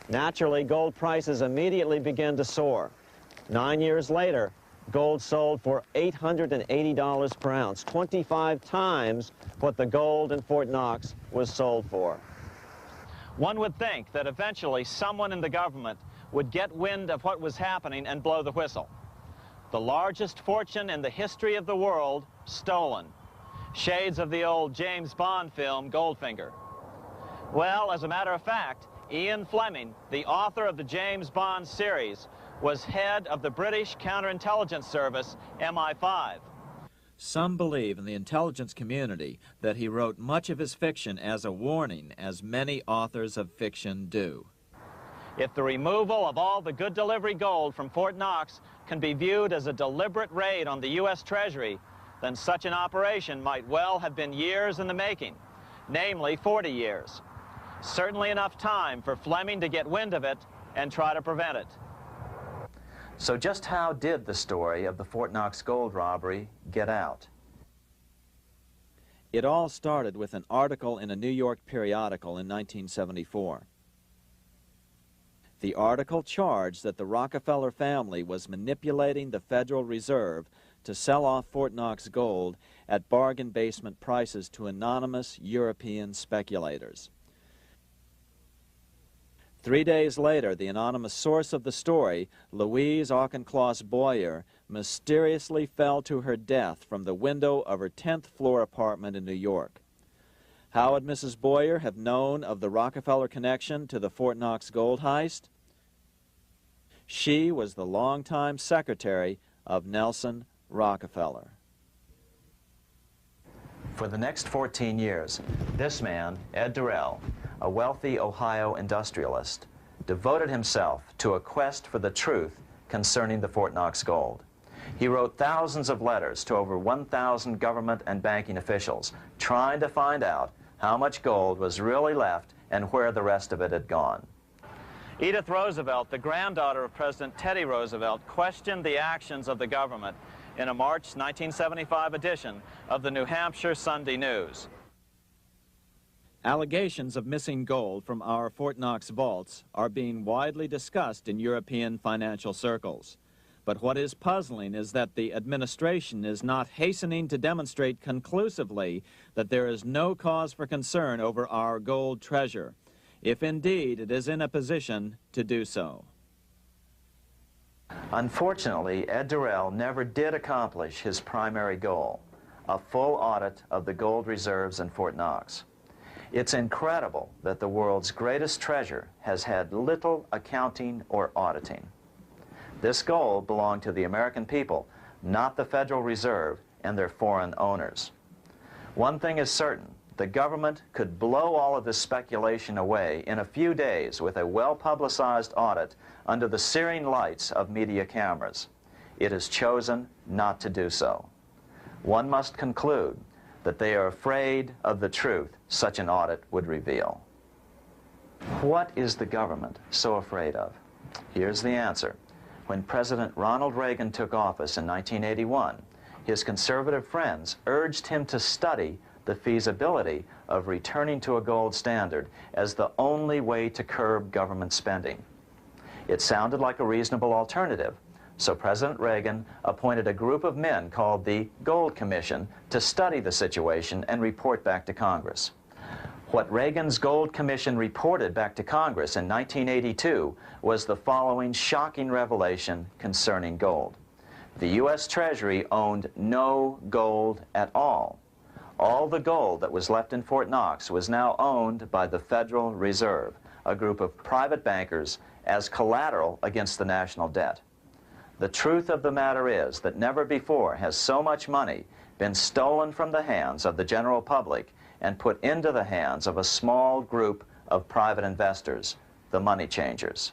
Naturally, gold prices immediately began to soar. 9 years later, gold sold for $880 per ounce, 25 times what the gold in Fort Knox was sold for. One would think that eventually someone in the government would get wind of what was happening and blow the whistle. The largest fortune in the history of the world stolen. Shades of the old James Bond film, Goldfinger. Well, as a matter of fact, Ian Fleming, the author of the James Bond series, was head of the British counterintelligence service, MI5. Some believe in the intelligence community that he wrote much of his fiction as a warning, as many authors of fiction do. If the removal of all the good delivery gold from Fort Knox can be viewed as a deliberate raid on the U.S. Treasury, then such an operation might well have been years in the making, namely 40 years. Certainly enough time for Fleming to get wind of it and try to prevent it. So just how did the story of the Fort Knox gold robbery get out? It all started with an article in a New York periodical in 1974. The article charged that the Rockefeller family was manipulating the Federal Reserve to sell off Fort Knox gold at bargain basement prices to anonymous European speculators. 3 days later, the anonymous source of the story, Louise Auchincloss Boyer, mysteriously fell to her death from the window of her 10th floor apartment in New York. How would Mrs. Boyer have known of the Rockefeller connection to the Fort Knox gold heist? She was the longtime secretary of Nelson Rockefeller. For the next 14 years, this man, Ed Durrell, a wealthy Ohio industrialist, devoted himself to a quest for the truth concerning the Fort Knox gold. He wrote thousands of letters to over 1,000 government and banking officials, trying to find out how much gold was really left and where the rest of it had gone. Edith Roosevelt, the granddaughter of President Teddy Roosevelt, questioned the actions of the government in a March 1975 edition of the New Hampshire Sunday News. Allegations of missing gold from our Fort Knox vaults are being widely discussed in European financial circles. But what is puzzling is that the administration is not hastening to demonstrate conclusively that there is no cause for concern over our gold treasure, if indeed it is in a position to do so. Unfortunately, Ed Durrell never did accomplish his primary goal, a full audit of the gold reserves in Fort Knox. It's incredible that the world's greatest treasure has had little accounting or auditing. This gold belonged to the American people, not the Federal Reserve and their foreign owners. One thing is certain, the government could blow all of this speculation away in a few days with a well-publicized audit under the searing lights of media cameras. It has chosen not to do so. One must conclude that they are afraid of the truth such an audit would reveal. What is the government so afraid of? Here's the answer. When President Ronald Reagan took office in 1981, his conservative friends urged him to study the feasibility of returning to a gold standard as the only way to curb government spending. It sounded like a reasonable alternative, so President Reagan appointed a group of men called the Gold Commission to study the situation and report back to Congress. What Reagan's Gold Commission reported back to Congress in 1982 was the following shocking revelation concerning gold. The U.S. Treasury owned no gold at all. All the gold that was left in Fort Knox was now owned by the Federal Reserve, a group of private bankers, as collateral against the national debt. The truth of the matter is that never before has so much money been stolen from the hands of the general public and put into the hands of a small group of private investors, the money changers.